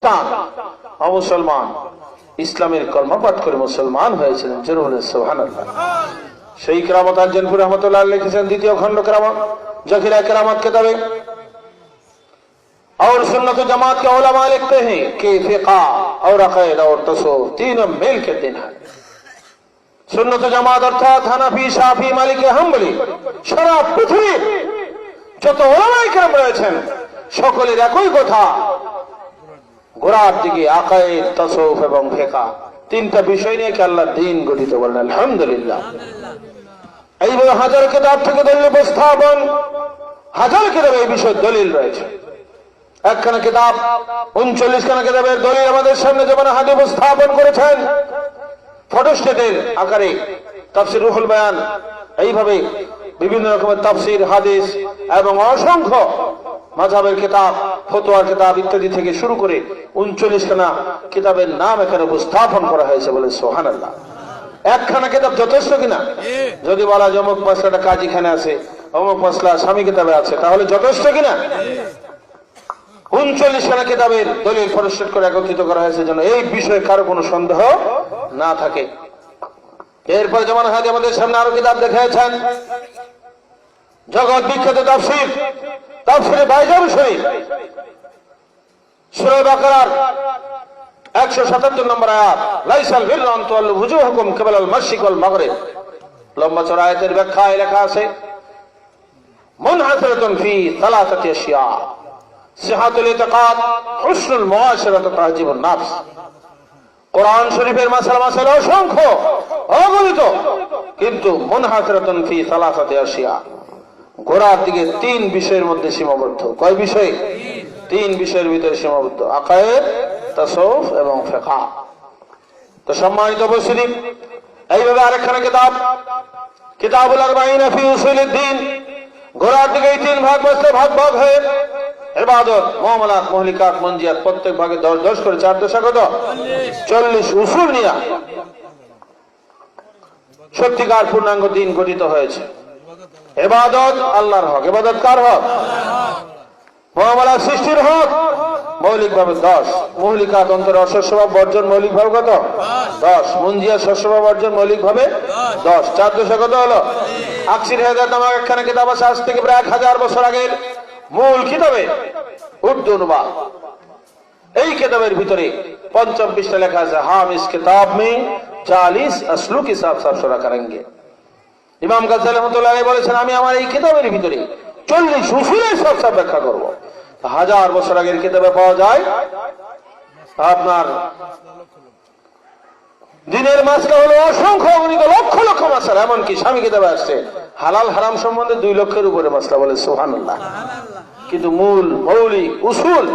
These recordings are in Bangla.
মুসলমান ইসলামের কর্মপাঠ করে মুসলমান হয়েছিলেন। জোরে বলেন সুবহানাল্লাহ। সেই কেরামত আরজানপুর রহমতুল্লাহ লিখেছেন দ্বিতীয় খণ্ড কেরামত जखीरा करामत किताबें और सुन्नत जमात के उलमा लिखते हैं कि फिक़ा और अक़ीद और तसव्वुफ तीनों मिल के दिन है। सुन्नत जमात अर्थात हनफी शाफी मालिकी हम्बली सारा पृथ्वी যত উলামায়ে কেরাম রয়েছেন সকলের একই কথা, গোড়ার দিকে আকায়েদ, তাসাউফ এবং ফিকহ তিনটা বিষয় নিয়ে কি আল্লাহর দ্বীন গঠিত। বলেন আলহামদুলিল্লাহ। এইভাবে হাজার কিতাব থেকে দলিল উপস্থাপন, হাজার কিতাবে এই বিষয়ে দলিল রয়েছে। একখানা কিতাব 39 খানা কিতাবের দলিল আমাদের সামনে যেমন হাদিস উপস্থাপন করেছেন ফটোস্টেটের আকারে, তাফসীর রুহুল বয়ান, এইভাবে বিভিন্ন রকমের তাফসীর, হাদিস এবং অসংখ্য মাযহাবের কিতাব, ফতোয়ার কিতাব ইত্যাদি থেকে শুরু করে 39 খানা কিতাবের নাম এখানে উপস্থাপন করা হয়েছে। বলে সুবহানাল্লাহ। একখানা কিতাব যথেষ্ট কিনা? যদি বলা অমুক মাসলাটা কাজীখানে আছে, অমুক মাসলা স্বামী কিতাবে আছে, তাহলে যথেষ্ট কিনা? 39 খানা কিতাবের দলিল ফটোস্টেট করে একত্রিত করা হয়েছে যেন এই বিষয়ে কারো কোনো সন্দেহ না থাকে। এরপর যেমন হাদি আমাদের সামনে আরো কিতাব দেখিয়েছেন, জগৎ বিখ্যাত তাফসীর, তাফসীরে বাইজাম শরীফ, সূরা বাকারার 177 নম্বর আয়াত, লাইসাল বিররা আন তুওয়াল্লু ওয়ুজুহাকুম কিবালাল মাশরিক ওয়াল মাগরিব। লম্বা চড়া আয়াতের ব্যাখ্যায় লেখা আছে মুনহাসিরাতুন ফি সালাসাতি আশিয়া, সিহাতুল ইতিকাদ, হুসনুল মুআশারাত, তাহজিবুন নাফস। কোরআন শরীফের মাসালা অসংখ্য, অগণিত, কিন্তু মুনহাসিরাতুন ফি সালাসাতি আশিয়া, গোড়ার দিকে 3 বিষয়ের মধ্যে সীমাবদ্ধ। কয় বিষয়? 3 বিষয়ের ভিতরে সীমাবদ্ধ, আকায়েদ, তাসাউফ এবং ফিকহ। তো সম্মানিত উপস্থিতি, এইভাবে আরেকখানা কিতাব কিতাবুল আরবাঈন ফি উসুলিদ দ্বীন, গোড়ার দিকে 3 ভাগ বসতে ভাগ ভাগ হয়ে ইবাদত, মুআমালাত, মুহলিকাত, মুনজিয়াত, প্রত্যেক ভাগে 10 করে 4 দশা কত 40 উসুল নিয়ে সত্যিকার পূর্ণাঙ্গ দ্বীন গঠিত হয়েছে। ইবাদত আল্লাহর হক, ইবাদত কার হক? মুআমালাত সৃষ্টির হক, মৌলিকভাবে 10। মুহলিকাত অন্তরে অসস্বভাব বর্জন, মৌলিকভাবে কত 10। মুনজিয়াত সস্বভাব বর্জন, মৌলিকভাবে 10। 4 দশা কত হলো? আকসির হেদায়েত নামক একখানা কিতাব আছে, আজ থেকে প্রায় 1000 বছর আগের মূল কিতাবে উর্দু অনুবাদ। এই কিতাবের ভিতরে 55 পৃষ্ঠা লেখা আছে, হাম ইস কিতাব মে 40 আসলু কি সাফ সাফ সুরা করেंगे। ইমাম গাজ্জালী রাহমাতুল্লাহ আলাইহি বলেছেন, আমি আমার এই কিতাবের ভিতরে 40 উসুলের সব সব ব্যাখ্যা করব। 1000 বছর আগের কিতাবে পাওয়া যায় আপনার দিনের মাসলা হলো অসংখ্য, অগণিত, লক্ষ লক্ষ মাসলা। এমনকি স্বামী কিতাবে আসছে হালাল হারাম সম্বন্ধে 2 লক্ষের উপরে মাসলা। বলে সুবহানাল্লাহ। কিন্তু মূল মৌলিক উসুল,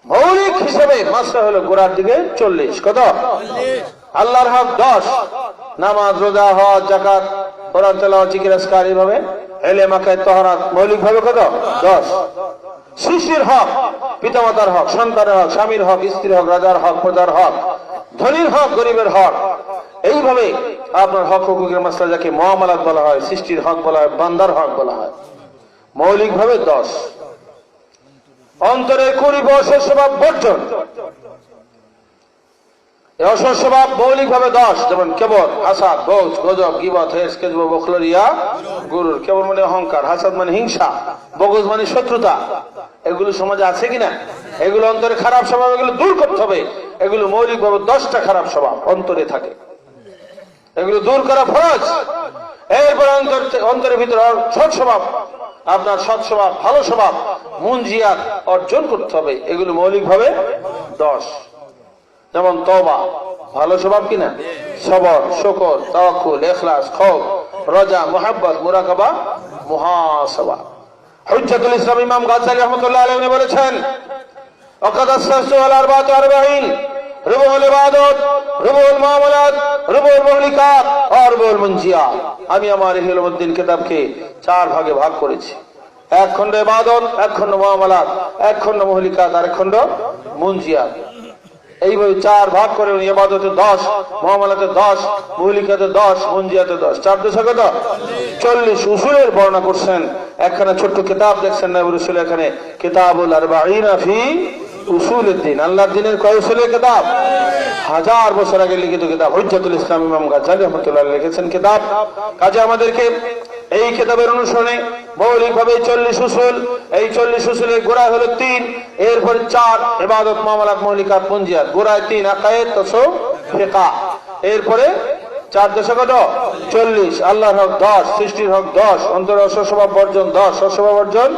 মৌলিক হিসেবে মাসলা হলো গোড়ার দিকে 40। কত? আল্লাহর হক 10, নামাজ, রোজা, হজ, যাকাত, কোরআন তেলাওয়াত, জিকির, আজকার, এইভাবে ইলম, আকিদা, তাহারাত, মৌলিক ভাবে কত 10। সৃষ্টির হক, পিতামাতার হক, সন্তানের হক, স্বামীর হক, স্ত্রীর হক, রাজার হক, প্রজার হক, ধনীর হক, গরিবের হক, এইভাবে আপনার হক হুকুকের মাসলা যাকে মুআমালাত বলা হয়, সৃষ্টির হক বলা হয়, বান্দার হক বলা হয়, মৌলিক ভাবে 10। অন্তরের কুড়িব অসৎস্বভাব বর্জন, অসৎস্বভাব মৌলিক ভাবে 10। যেমন কেবল, হাসাদ, বউজ, গজব, গীবত, হেস, কেজব, বখলরিয়া, গুরুর। কেবল মানে অহংকার, হাসাদ মানে হিংসা, বগজ মানে শত্রুতা। এগুলো সমাজে আছে কিনা? এগুলো অন্তরে খারাপ স্বভাব, এগুলো দূর করতে হবে। এগুলো মৌলিক ভাবে 10টা খারাপ স্বভাব অন্তরে থাকে, এগুলো দূর করা ফরজ। এরপর অন্তরের ভিতরে সৎ স্বভাব, আপনার সৎ স্বভাব, ভালো স্বভাব, মুনজিয়াত অর্জন করতে হবে। এগুলো মৌলিক ভাবে 10। যেমন তওবা, ভালো স্বভাব কিনা? সবর, শুকর, তাওয়াক্কুল, ইখলাস, খৌফ, রাজা, মুহাব্বত, মুরাকাবা, মুহাসাবা। হুজ্জাতুল ইসলাম ইমাম গাজ্জালী রাহমাতুল্লাহ আলাইহি বলেছেন, ওয়াকাদ আসাসু আল আরবাআতু আরবাঈন, রুবুল ইবাদত, রুবুল মুআমালাত, রুবুল মুহলিকাত আর রুবুল মুনজিয়াত। আমি আমার ইলমুদ্দিন কিতাবকে 4 ভাগে ভাগ করেছি। 1 খণ্ড ইবাদত, 1 খণ্ড মুআমালাত, 1 খণ্ড মুহলিকাত আর 1 খণ্ড মুনজিয়াত। এইভাবে 4 ভাগ করে ইবাদতে 10, মুআমালাতে 10, মুহলিকাতে 10, মুনজিয়াতে 10। 4 দশা কত 40 উসুলের বর্ণনা করছেন। একখানা ছোট্ট কিতাব দেখছেন না রসুল, এখানে কিতাবুল আরবাঈন ফি উসুলের দিন, আল্লাহর দিনের কয় উসুলের কিতাব? 1000 বছর আগে লিখিত কিতাব হুজ্জাতুল ইসলাম ইমাম গাজ্জালী রাহমাতুল্লাহ লিখেছেন কিতাব। কাজে আমাদেরকে এই কিতাবের অনুসরণে মৌলিকভাবে 40 উসুল, এই 40 উসুলের গোড়ায় হলো 3, এরপর 4 ইবাদত মুআমালাত মৌলিকাত পুঞ্জিয়াত, গোড়ায় 3 আকায়েদ তাসাউফ ফিকহ, এরপরে 4 দশক কত? 40, আল্লাহর হক 10, সৃষ্টির হক 10, অন্তর অস্বভাব বর্জন 10, অস্বভাব বর্জন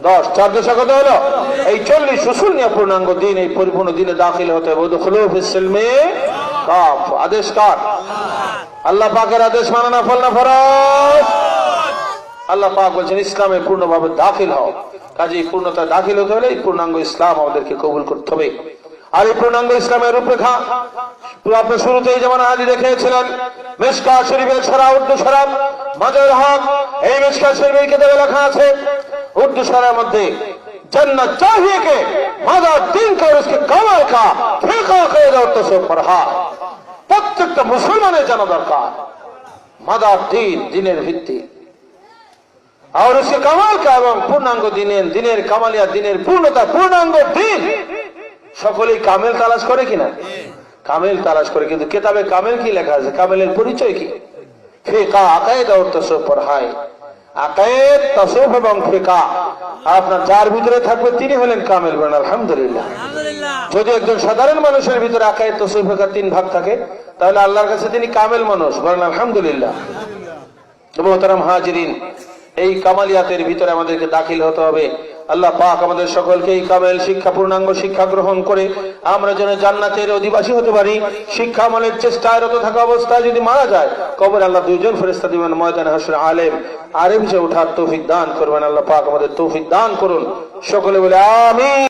10, 4 দশক কত হলো? এই 40 উসুল নিয়ে পূর্ণাঙ্গ দিন, এই পরিপূর্ণ দিনে দাখিল হতে হবে। উদখুলু ফিস সিলমি কাফ, আদেশ কার? আল্লাহ পাকের আদেশ মানা নফল না ফরজ? আল্লাহ পাক বলছেন ইসলামে পূর্ণভাবে দাখিল হও। কাজে পূর্ণতা দাখিল হতে হলে এই পূর্ণাঙ্গ ইসলাম আমাদেরকে কবুল করতে হবে। আর এই পূর্ণাঙ্গ ইসলামের রূপরেখা আপনি শুরুতেই যেমন আদি দেখিয়েছিলেন, মিশকাত শরীফের ছড়া উর্দু শরাব মাজার হক, এই মিশকাত শরীফের কিতাবে লেখা আছে উর্দু শরার মধ্যে जन्नत चाहिए के मदद दिन का और उसके कमाल का फिका क़ैदा और तसव्वुफ पढ़ा। প্রত্যেকটা মুসলমানের জানা দরকার মাদার দিন, দিনের ভিত্তি, আর उसके कमाल का এবং পূর্ণাঙ্গ দিনের কামালিয়া, দিনের পূর্ণতা, পূর্ণাঙ্গ দিন। সকলেই কামেল তালাশ করে কিনা? কামেল তালাশ করে, কিন্তু কিতাবে কামেল কি লেখা আছে? কামেলের পরিচয় কি? ফিকা, আকায়েদ আর তাসাউফ পড়ায়। আকায়েদ, তাসাউফ এবং ফিকা আপনার যার ভিতরে থাকবে তিনি হলেন কামেল। বলেন আলহামদুলিল্লাহ। যদি একজন সাধারণ মানুষের ভিতরে আকায়েদ, তাসাউফ, ফিকা 3 ভাগ থাকে, তাহলে আল্লাহর কাছে তিনি কামেল মানুষ। বলেন আলহামদুলিল্লাহ। মুহতারাম হাজিরিন, এই কামালিয়াতের ভিতরে আমাদেরকে দাখিল হতে হবে। আল্লাহ পাক আমাদের সকলকে এই কামেল শিক্ষা, পূর্ণাঙ্গ শিক্ষা গ্রহণ করে আমরা যেন জান্নাতের অধিবাসী হতে পারি। শিক্ষা আমলের চেষ্টায় রত থাকা অবস্থায় যদি মারা যায়, কবরে আল্লাহ 2 জন ফেরেশতা দিবেন, ময়দানে হাসরে আলেম হিসেবে ওঠার তৌফিক দান করবেন। আল্লাহ পাক আমাদের তৌফিক দান করুন। সকলে বলে আমিন।